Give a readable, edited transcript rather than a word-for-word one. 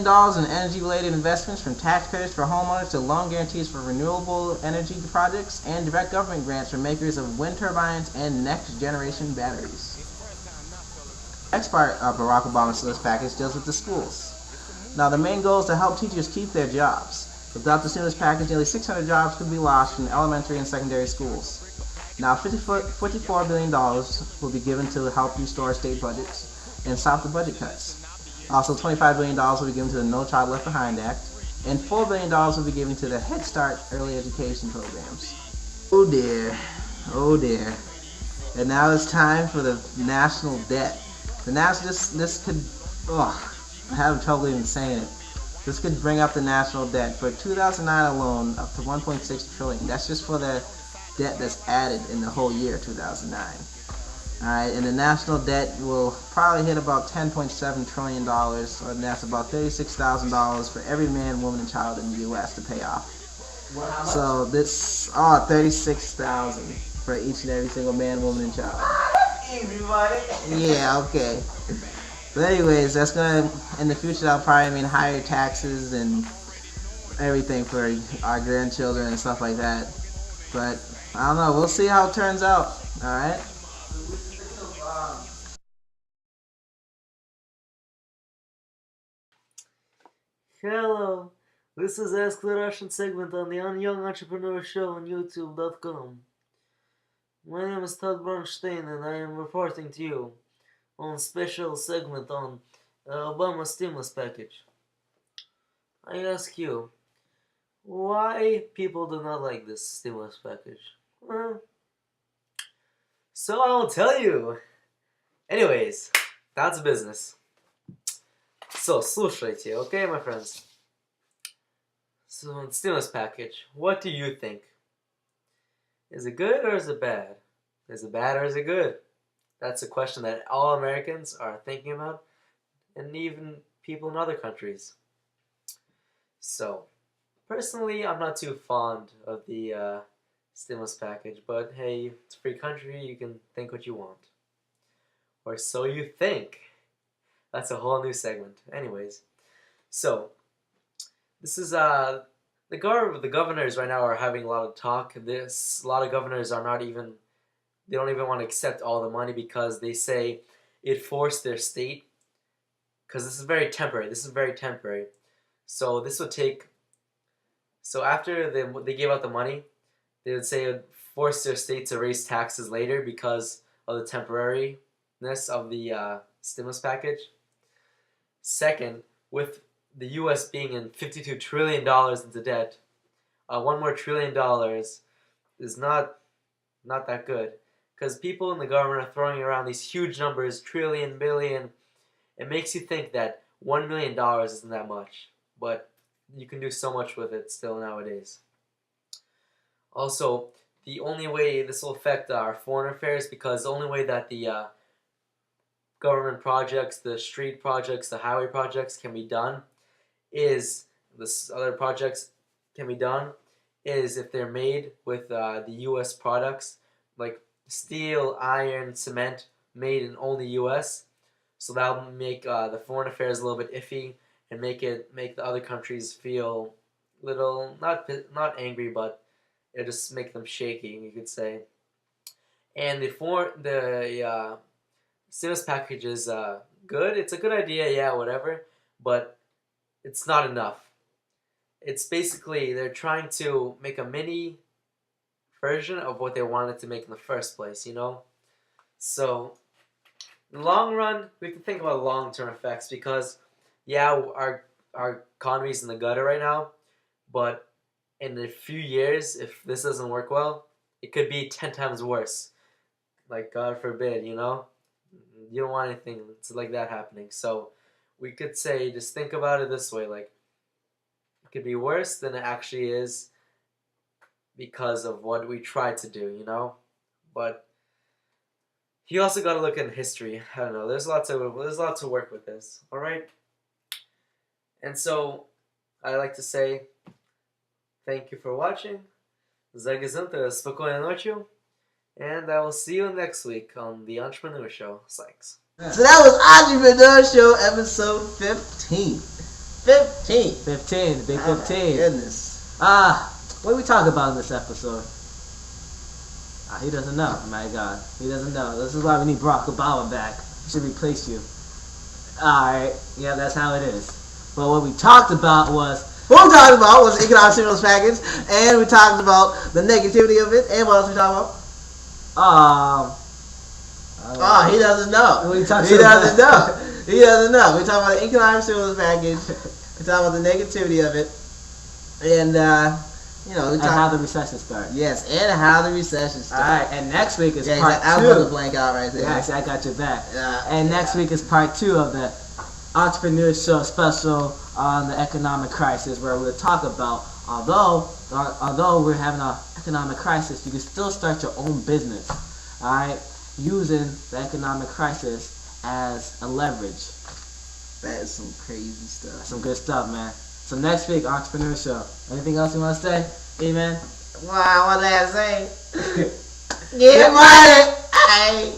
dollars in energy-related investments from tax credits for homeowners to loan guarantees for renewable energy projects and direct government grants for makers of wind turbines and next-generation batteries. Next part of Barack Obama's stimulus package deals with the schools. Now, the main goal is to help teachers keep their jobs. Without the stimulus package, nearly 600 jobs could be lost in elementary and secondary schools. Now, $54 billion will be given to help restore state budgets and stop the budget cuts. Also, $25 billion will be given to the No Child Left Behind Act, and $4 billion will be given to the Head Start early education programs. Oh dear, oh dear. And now it's time for the national debt. This could, I'm having trouble even saying it. This could bring up the national debt for 2009 alone up to 1.6 trillion. That's just for the debt that's added in the whole year 2009. Alright, and the national debt will probably hit about $10.7 trillion, and that's about $36,000 for every man, woman, and child in the U.S. to pay off. So this, $36,000 for each and every single man, woman, and child. Everybody. Yeah, okay. But anyways, that's gonna, in the future, that'll probably mean higher taxes and everything for our grandchildren and stuff like that. But I don't know, we'll see how it turns out. Alright? Hello, this is Ask the Russian segment on the Young Entrepreneur Show on YouTube.com. My name is Todd Bronstein and I am reporting to you on special segment on Obama stimulus package. I ask you, why people do not like this stimulus package? So I'll tell you. Anyways, that's business. So, слушайте, okay, my friends? So, stimulus package, what do you think? Is it good or is it bad? Is it bad or is it good? That's a question that all Americans are thinking about, and even people in other countries. So, personally, I'm not too fond of the stimulus package, but hey, it's a free country, you can think what you want. Or so you think. That's a whole new segment. Anyways, so this is the governors right now are having a lot of talk. A lot of governors are not even, they don't even want to accept all the money because they say it forced their state, because this is very temporary. This is very temporary. So this would take, so after they gave out the money, they would say it would force their state to raise taxes later because of the temporariness of the stimulus package. Second, with the U.S. being in $52 trillion into debt, one more $1 trillion is not that good, because people in the government are throwing around these huge numbers, trillion, billion. It makes you think that $1 million isn't that much, but you can do so much with it still nowadays. Also, the only way this will affect our foreign affairs, because the only way that the government projects, the street projects, the highway projects can be done is, this other projects can be done is if they're made with the U.S. products, like steel, iron, cement, made in only U.S. So that'll make the foreign affairs a little bit iffy and make the other countries feel little, not angry, but it'll just make them shaky, you could say. And the stimulus package is good. It's a good idea, yeah, whatever, but it's not enough. It's basically, they're trying to make a mini version of what they wanted to make in the first place, you know? So, in the long run, we have to think about long-term effects, because, yeah, our economy's in the gutter right now, but in a few years, if this doesn't work well, it could be 10 times worse. Like, God forbid, you know? You don't want anything like that happening. So we could say, just think about it this way, like, it could be worse than it actually is because of what we tried to do, you know? But you also got to look at history. I don't know, there's a lot to work with this, all right? And so I like to say thank you for watching. За gesundheit, спокойной ночью. And I will see you next week on The Entrepreneur Show. Thanks. So that was Entrepreneur Show episode 15. 15. 15, the big Oh, 15. Goodness. What did we talk about in this episode? He doesn't know. My God, he doesn't know. This is why we need Barack Obama back. He should replace you. Alright, yeah, that's how it is. But what we talked about was the economic stimulus package, and we talked about the negativity of it, and what else we talked about? He doesn't know. He doesn't know. He doesn't know. We talked about the economic stimulus package. We talked about the negativity of it, and we talked how the recession started. Yes, and how the recession started. All right, and next week is part 2. I was about to blank out right there. Yeah, see, I got your back. And next week is part 2 of the Entrepreneur Show special on the economic crisis, where we'll talk about although we're having an economic crisis, you can still start your own business. All right, using the economic crisis as a leverage. That is some crazy stuff. Some good stuff, man. So next week, Entrepreneur Show. Anything else you want to say, E-Man? Wow, one last thing. Get money!